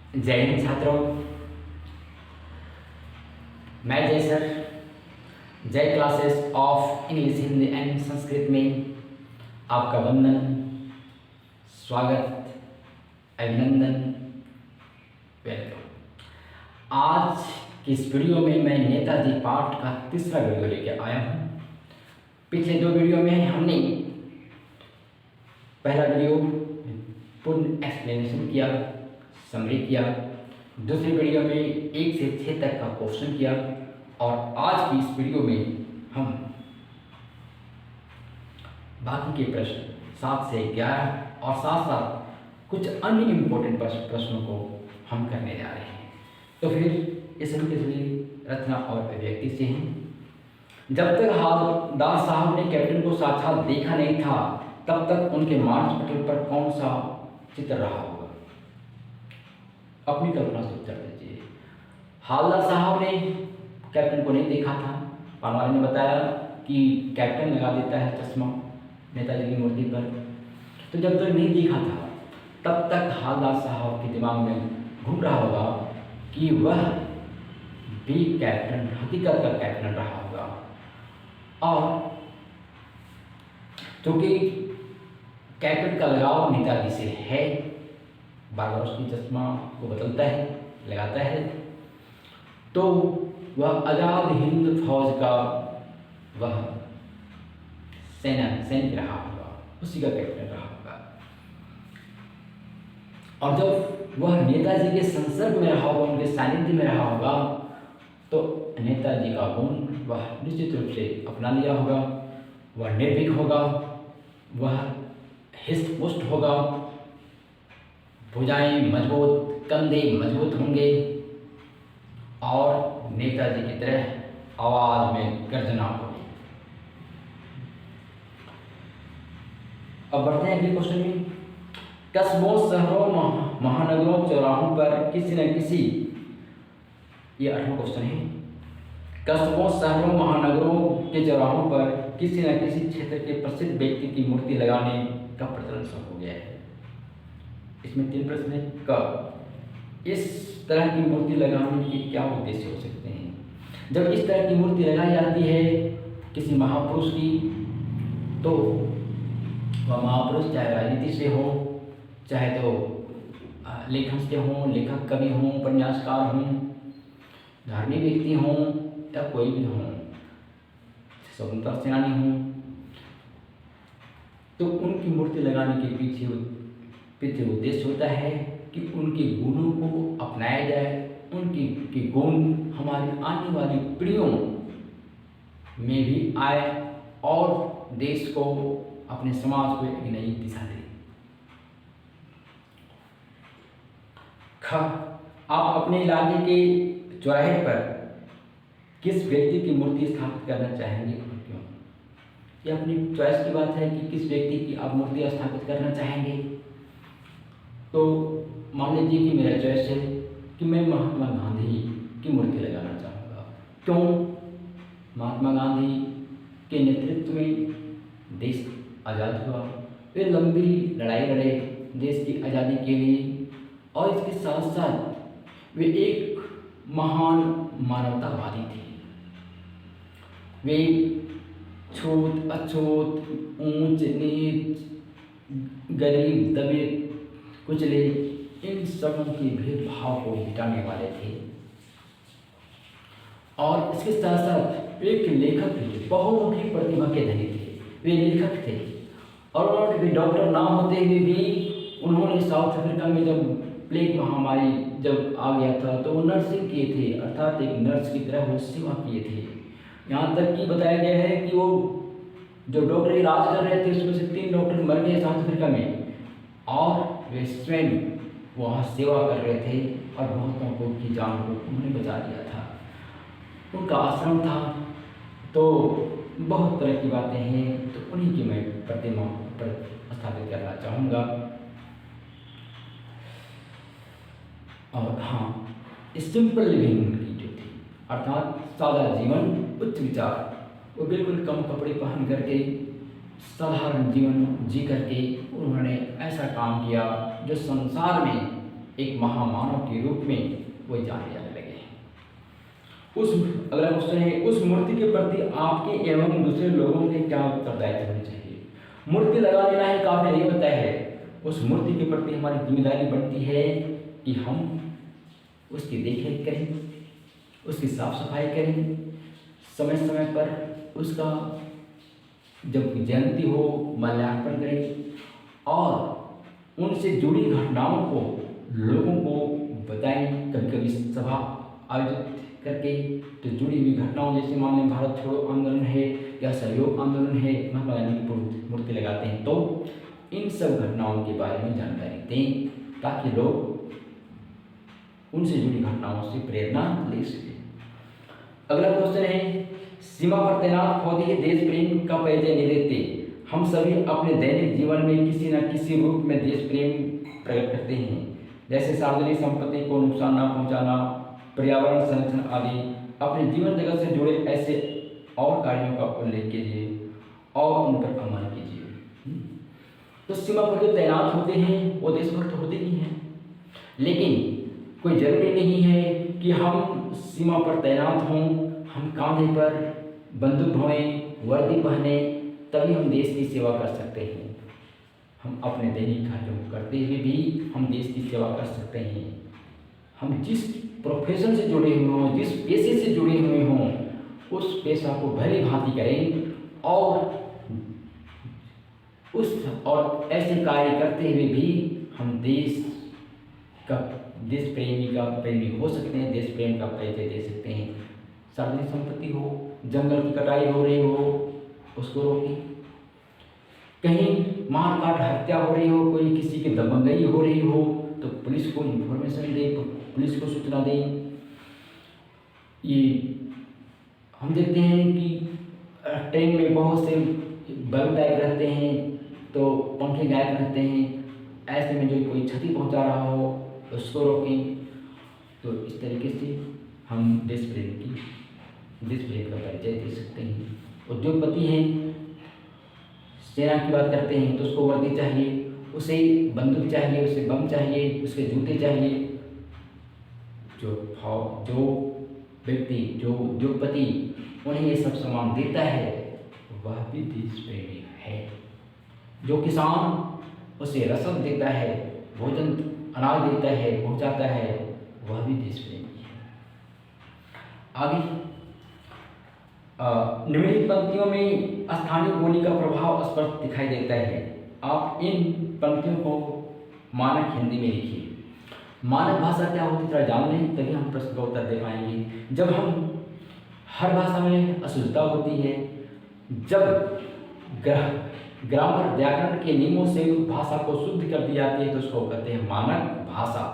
जय हिंद छात्रों। मैं जय सर जय classes of English Hindi and Sanskrit में आपका वंदन, स्वागत, अभिनंदन, वेलकम। आज की इस वीडियो में मैं नेताजी पाठ का तीसरा वीडियो लेकर आया हूँ। पिछले दो वीडियो में हमने पहला वीडियो पूर्ण एक्सप्लेनेशन किया, समरी किया, दूसरी वीडियो में 1 से 6 तक का क्वेश्चन किया और आज की इस वीडियो में हम बाकी के प्रश्न 7 से 11 और साथ साथ कुछ अन्य इम्पोर्टेंट प्रश्नों को हम करने जा रहे हैं। तो फिर इस रचना और अभिव्यक्ति से हैं। जब तक हवलदार साहब ने कैप्टन को साक्षात देखा नहीं था तब तक उनके मार्च पटल पर कौन सा चित्र रहा होगा? अपनी कल्पना से उत्तर दीजिए। हवलदार साहब ने कैप्टन को नहीं देखा था। पानवारी ने बताया कि कैप्टन लगा देता है चश्मा नेताजी की मूर्ति पर। तो जब तक नहीं देखा था तब तक हवलदार साहब के दिमाग में घूम रहा होगा कि वह भी कैप्टन, हकीकत का कैप्टन रहा होगा। और क्योंकि कैप्टन का लगाव नेताजी से है, बार बार उसकी चश्मा को बदलता है, लगाता है, तो वह आज़ाद हिंद फौज का वह सैनिक रहा होगा, उसी का कैप्टन रहा होगा। और जब वह नेताजी के संसर्ग में रहा होगा, उनके सानिध्य में रहा होगा, तो नेताजी का गुण वह निश्चित रूप से अपना लिया होगा। वह निर्भीक होगा, वह हिस्ट पुष्ट होगा, भुजाएं मजबूत, कंधे मजबूत होंगे और नेताजी की तरह आवाज में गर्जना होगी। अब बढ़ते हैं अगले क्वेश्चन में। कस्बों, शहरों, महानगरों, चौराहों पर किसी न किसी, ये 8वां क्वेश्चन है। कस्बों, शहरों, महानगरों के चौराहों पर किसी न किसी क्षेत्र के प्रसिद्ध व्यक्ति की मूर्ति लगाने का प्रचलन शुरू हो गया है। इसमें 3 प्रश्न है। कब? इस तरह की मूर्ति लगाने के क्या उद्देश्य हो सकते हैं? जब इस तरह की मूर्ति लगाई जाती है किसी महापुरुष की, तो वह महापुरुष चाहे राजनीति से हो, चाहे तो लेखन से हों, लेखक कवि हों, उपन्यासकार हों, धार्मिक व्यक्ति हों या कोई भी हों, स्वतंत्रता सेनानी हों, तो उनकी मूर्ति लगाने के पीछे उद्देश्य होता है कि उनके गुणों को अपनाया जाए, उनके गुण हमारी आने वाली पीढ़ियों में भी आए और देश को, अपने समाज को एक नई दिशा दे। ख, आप अपने इलाके के चौराहे पर किस व्यक्ति की मूर्ति स्थापित करना चाहेंगे और क्यों? ये अपनी चॉइस की बात है कि किस व्यक्ति की आप मूर्ति स्थापित करना चाहेंगे। तो मान लीजिए कि मेरा चॉइस है कि मैं महात्मा गांधी की मूर्ति लगाना चाहूँगा। क्यों? महात्मा गांधी के नेतृत्व में देश आज़ाद हुआ। वे लंबी लड़ाई लड़े देश की आज़ादी के लिए और इसके साथ साथ वे एक महान मानवतावादी थे। वे छूत अछूत, ऊंच नीच, गरीब दबे कुचले, इन सबों के भेदभाव को मिटाने वाले थे। और इसके साथ साथ वे एक लेखक थे, बहुमुखी प्रतिभा के धनी थे। वे लेखक थे और उन्होंने डॉक्टर ना होते हुए भी उन्होंने साउथ अफ्रीका में जब प्लेग महामारी जब आ गया था तो वो नर्सिंग किए थे, अर्थात एक नर्स की तरह वो सेवा किए थे। यहाँ तक कि बताया गया है कि वो जो डॉक्टर इलाज कर रहे थे उसमें से 3 डॉक्टर मर गए साउथ अफ्रीका में और वे स्वयं वहाँ सेवा कर रहे थे और बहुतों को की जान को उन्होंने बचा दिया था। उनका आश्रम था। तो बहुत तरह की बातें हैं, तो उन्हीं की मैं प्रतिमा पर स्थापित करना चाहूँगा। और हाँ, सिंपल लिविंग की जो थी, अर्थात सादा जीवन, उच्च विचार, वो बिल्कुल कम कपड़े पहन करके साधारण जीवन जी करके उन्होंने ऐसा काम किया जो संसार में एक महामानव के रूप में वो जाने जाने लगे। उस अगला क्वेश्चन है, उस मूर्ति के प्रति आपके एवं दूसरे लोगों के क्या उत्तरदायित्व होने चाहिए? मूर्ति लगा देना ही काफ़ी नहीं होता है, उस मूर्ति के प्रति हमारी जिम्मेदारी बनती है कि हम उसकी देखरेख करें, उसकी साफ सफाई करें, समय समय पर उसका जब जयंती हो माल्यार्पण करें और उनसे जुड़ी घटनाओं को लोगों को बताएं। कभी कभी सभा आयोजित करके तो जुड़ी हुई घटनाओं, जैसे मान लें भारत छोड़ो आंदोलन है या सहयोग आंदोलन है, महात्मा गांधी की मूर्ति लगाते हैं, तो इन सब घटनाओं के बारे में जानकारी दें ताकि लोग उनसे जुड़ी घटनाओं से प्रेरणा ले सकें। अगला क्वेश्चन है, सीमा पर तैनात फौजी के देश प्रेम का परिचय नहीं देते। हम सभी अपने दैनिक जीवन में किसी न किसी रूप में देश प्रेम प्रकट करते हैं, जैसे सार्वजनिक संपत्ति को नुकसान न पहुंचाना, पर्यावरण संरक्षण आदि। अपने जीवन जगत से जुड़े ऐसे और कार्यों का उल्लेख कीजिए और उन पर अमल कीजिए। तो सीमा पर जो तैनात होते हैं वो देशभक्त होते ही हैं, लेकिन कोई जरूरी नहीं है कि हम सीमा पर तैनात हों, हम कांधे पर बंदूक ढोएं, वर्दी पहने तभी हम देश की सेवा कर सकते हैं। हम अपने दैनिक कार्यों को करते हुए भी हम देश की सेवा कर सकते हैं। हम जिस प्रोफेशन से जुड़े हुए हों, जिस पेशे से जुड़े हुए हों, उस पेशा को भली भांति करें और ऐसे कार्य करते हुए भी हम देश प्रेमी हो सकते हैं, देश प्रेम का परिचय दे सकते हैं। सार्वजनिक संपत्ति हो, जंगल की कटाई हो रही हो, उसको रोकें। कहीं मारकाट हत्या हो रही हो, कोई किसी की दबंगई हो रही हो, तो पुलिस को इन्फॉर्मेशन दें, पुलिस को सूचना दें। ये हम देखते हैं कि ट्रेन में बहुत से बल्ब गायब रहते हैं, तो पंखे गायब रहते हैं, ऐसे में जो कोई क्षति पहुंचा रहा हो उसको रोकें। तो इस तरीके से हम देश प्रेम का परिचय दे सकते हैं। उद्योगपति हैं, सेना की बात करते हैं तो उसको वर्दी चाहिए, उसे बंदूक चाहिए, उसे बम चाहिए, उसके जूते चाहिए। जो व्यक्ति, जो उद्योगपति उन्हें ये सब सामान देता है वह भी देश प्रेमी है। जो किसान उसे रसद देता है, भोजन अनाज देता है, पहुंचाता है, वह भी देश प्रेमी है। आगे निम्नलिखित पंक्तियों में स्थानीय बोली का प्रभाव स्पष्ट दिखाई देता है। आप इन पंक्तियों को मानक हिंदी में लिखिए। मानक भाषा क्या होती है थोड़ा जान लें, तभी हम प्रश्न का उत्तर दे पाएंगे। जब हम हर भाषा में अशुद्धता होती है, जब ग्रामर व्याकरण के नियमों से भाषा को शुद्ध कर दी जाती है तो उसको कहते हैं मानक भाषा।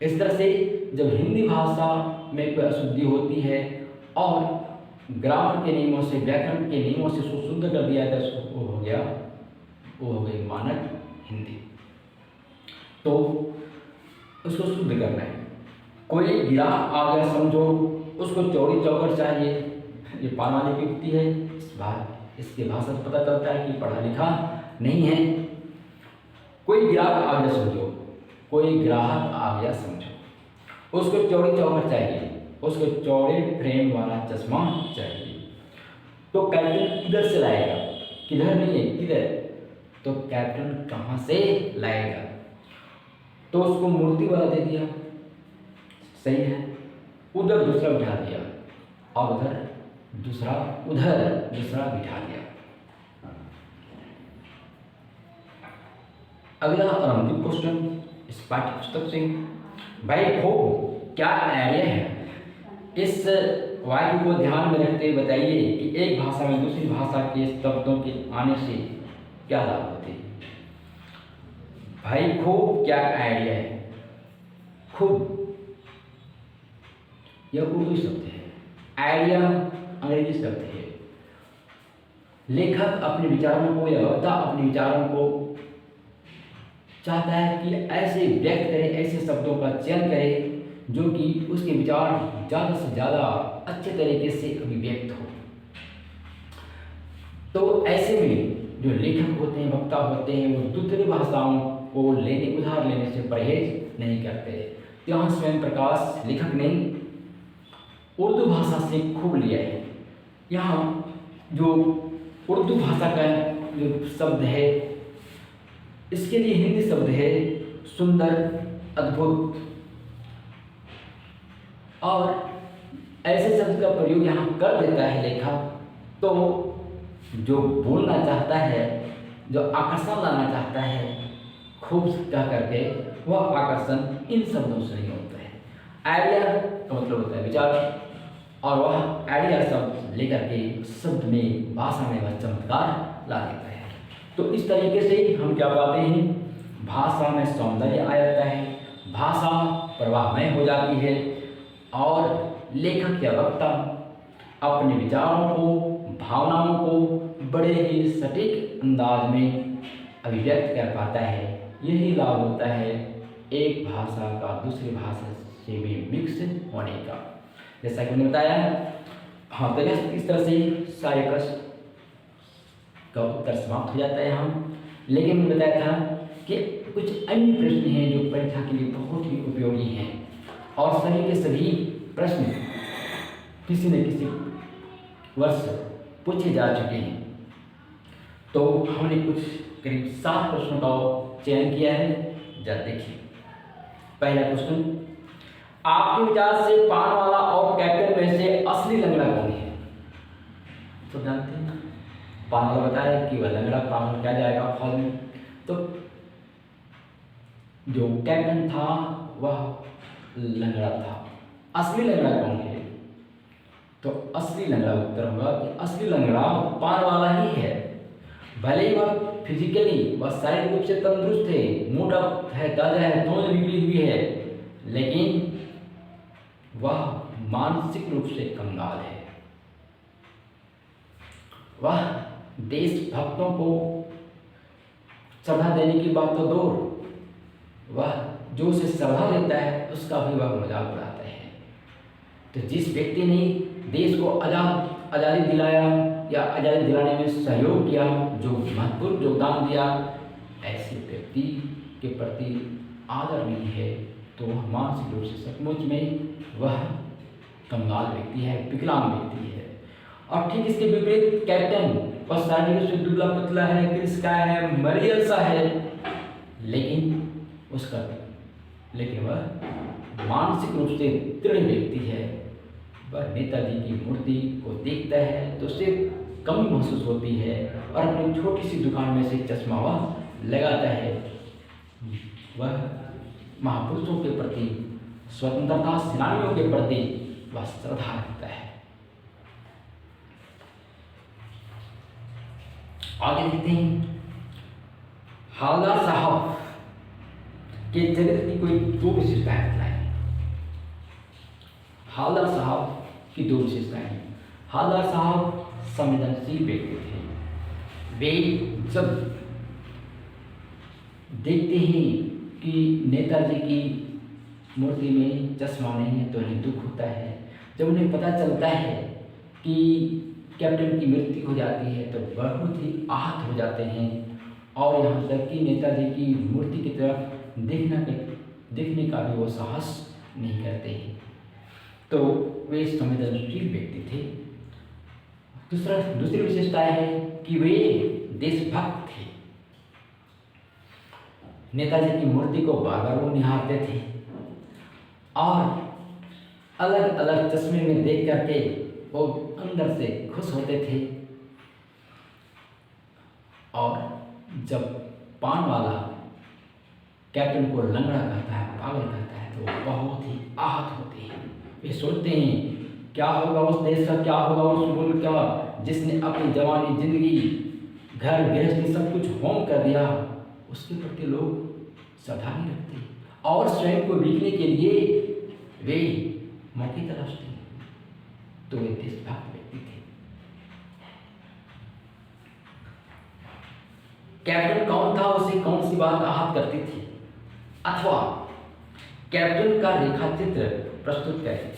इस तरह से जब हिंदी भाषा में कोई अशुद्धि होती है और ग्रामर के नियमों से, व्याकरण के नियमों से उसको शुद्ध कर दिया जाता है, उसको वो हो गई मानक हिंदी। तो उसको शुद्ध करना है। कोई गिरा आ गया समझो, उसको चौड़ी चौखट चाहिए। ये पानवानी की युक्ति है। इसके भाषा से पता चलता है कि पढ़ा लिखा नहीं है। कोई ग्राहक आ गया समझो, कोई ग्राहक आ गया समझो, उसको चौड़ी चौखट चाहिए, उसको चौड़े फ्रेम वाला चश्मा चाहिए। तो कैप्टन किधर से लाएगा? किधर नहीं है, किधर? तो कैप्टन कहाँ से लाएगा? तो उसको मूर्ति वाला दे दिया, सही है। उधर दूसरा बिठा दिया और उधर दूसरा बिठा दिया। अगला और अंतिम क्वेश्चन इस पाठ्य पुस्तक से, भाई खूब क्या आइडिया है? इस वाक्य को ध्यान में रखते हुए बताइए कि एक भाषा में दूसरी भाषा के शब्दों के आने से क्या लाभ होते हैं। भाई खूब क्या आइडिया है? खूब यह उर्दू शब्द है, आइडिया अंग्रेजी शब्द है। लेखक अपने विचारों को या वक्ता अपने विचारों को चाहता है कि ऐसे व्यक्त करे, ऐसे शब्दों का चयन करे जो कि उसके विचार ज़्यादा से ज़्यादा अच्छे तरीके से अभिव्यक्त हो। तो ऐसे में जो लेखक होते हैं, वक्ता होते हैं, वो दूसरी भाषाओं को उधार लेने से परहेज नहीं करते। यहाँ स्वयं प्रकाश लेखक ने उर्दू भाषा से खूब लिया है। यहाँ जो उर्दू भाषा का जो शब्द है, इसके लिए हिंदी शब्द है सुंदर, अद्भुत, और ऐसे शब्द का प्रयोग यहाँ कर देता है लेखक। तो जो बोलना चाहता है, जो आकर्षण लाना चाहता है खूब कह करके, वह आकर्षण इन शब्दों से नहीं होता है। आइडिया का मतलब होता है विचार, और वह आइडिया शब्द लेकर के शब्द में, भाषा में वह चमत्कार ला देता है। तो इस तरीके से हम क्या पाते हैं, भाषा में सौंदर्य आ जाता है, भाषा प्रवाहमय हो जाती है, और लेखक या वक्ता अपने विचारों को, भावनाओं को बड़े ही सटीक अंदाज में अभिव्यक्त कर पाता है। यही लाभ होता है एक भाषा का दूसरी भाषा से भी मिक्स होने का। जैसा कि मैंने बताया, हाँ, तो इस तरह से सारे प्रश्न का उत्तर समाप्त हो जाता है हम। लेकिन मैंने बताया था कि कुछ अन्य प्रश्न हैं जो परीक्षा के लिए बहुत ही उपयोगी हैं, और सभी के सभी प्रश्न किसी न किसी वर्ष पूछे जा चुके हैं। तो हमने कुछ करीब 7 प्रश्नों का चयन किया है। जरा देखिए, पहला क्वेश्चन, आपके विचार से पान वाला और कैप्टन में से असली लंगड़ा कौन है? तो जानते हैं, पान वाला बताया कि वह लंगड़ा, पान क्या जाएगा फल में। तो जो कैप्टन था वह लंगड़ा था। असली लंगड़ा कौन है? तो असली लंगड़ा उत्तर होगा कि असली लंगड़ा पान वाला ही है। भले ही वह फिजिकली, वह शारीरिक रूप से तंदुरुस्त है, मोटा है, ताजा है, तोंद निकली हुई है, लेकिन वह मानसिक रूप से कंगाल है। वह देशभक्तों को सभा देने की बात तो दूर, वह जो उसे सभा देता है उसका भी वह मजाक उड़ाता है। तो जिस व्यक्ति ने देश को आज़ादी दिलाया या आज़ादी दिलाने में सहयोग किया, जो महत्वपूर्ण योगदान दिया, ऐसे व्यक्ति के प्रति आदर नहीं है, तो वह मानसिक रूप से सचमुच में वह कंगाल व्यक्ति है, विकलांग व्यक्ति है। और ठीक इसके विपरीत कैप्टन, वह शारीरिक रूप से दुबला पतला है, कृषकाय है, मरियल सा है, लेकिन वह मानसिक रूप से दृढ़ व्यक्ति है। वह नेताजी की मूर्ति को देखता है तो उसे कमी महसूस होती है, और अपनी छोटी सी दुकान में से चश्मा वह लगाता है। वह महापुरुषों के प्रति, स्वतंत्रता सेनानियों के प्रति वह श्रद्धा रखता है। आगे देखते हैं, हावलदार साहब के चरित्र की कोई 2 विशेषताएं बताएं। हावलदार साहब की 2 विशेषताएं। हावलदार साहब संवेदनशील व्यक्ति थे। वे जब देखते हैं कि नेताजी की मूर्ति में चश्मा नहीं है तो उन्हें दुख होता है। जब उन्हें पता चलता है कि कैप्टन की मृत्यु हो जाती है तो बहुत ही आहत हो जाते हैं, और यहाँ तक कि नेताजी की मूर्ति की तरफ देखने का भी वो साहस नहीं करते हैं। तो वे संवेदनशील व्यक्ति थे। दूसरी विशेषता है कि वे देशभक्त थे। नेताजी की मूर्ति को बार बार वो निहारते थे, और अलग अलग चश्मे में देख करके वो अंदर से खुश होते थे। और जब पान वाला कैप्टन को लंगड़ा कहता है, पागल कहता है, तो वो बहुत ही आहत होते हैं। वे सोचते हैं क्या होगा उस देश का, क्या होगा उस मुल्क का, जिसने अपनी जवानी, जिंदगी, घर गृहस्थी सब कुछ होम कर दिया। उसके प्रति लोग श्रद्धा नहीं रखते, और स्वयं को बिकने के लिए वे मौके तलाशते हैं। तो वे देशभक्त व्यक्ति थे। कैप्टन कौन था, उसे कौन सी बात आहत करती थी, अथवा कैप्टन का रेखाचित्र प्रस्तुत करें।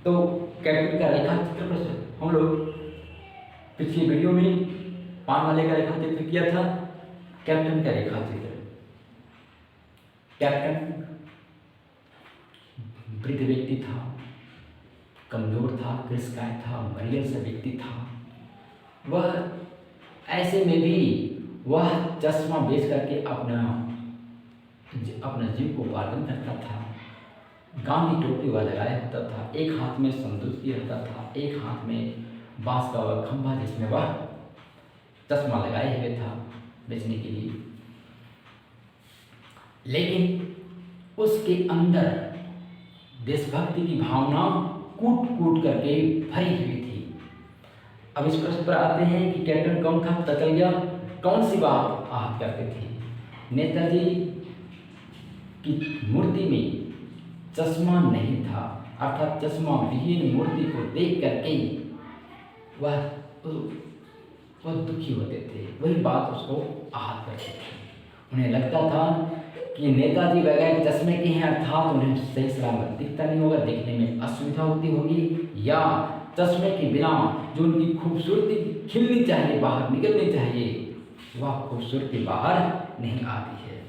तो कैप्टन का रेखाचित्र प्रस्तुत, हम लोग पिछली वीडियो में पान वाले का रेखाचित्र किया था। कैप्टन का रेखाचित्र, कैप्टन वृद्ध व्यक्ति था, कमज़ोर था, कृषकाय था, मरियल सा व्यक्ति था। वह ऐसे में भी वह चश्मा बेच करके अपना जीव को उपार्जन करता था। गांधी टोपी वह लगाया होता था, एक हाथ में संदूक रहता था, एक हाथ में बांस का वह खंभा जिसमें वह चश्मा लगाए हुए था बेचने के लिए। लेकिन उसके अंदर देशभक्ति की भावना कूट कूट करके भरी हुई थी। अब इस प्रश्न पर आते हैं कि कैप्टन कौन था, ततलिया कौन सी बात आहत करते थे। नेताजी की मूर्ति में चश्मा नहीं था, अर्थात चश्मा विहीन मूर्ति को देख करके वह दुखी होते थे, वही बात उसको आहत करती थी। उन्हें लगता था कि नेताजी बगैर चश्मे के हैं, अर्थात उन्हें सही सलामत दिखता नहीं होगा, देखने में असुविधा होती होगी, या चश्मे के बिना जो उनकी खूबसूरती खिलनी चाहिए, बाहर निकलनी चाहिए, वह खूबसूरती बाहर नहीं आती है।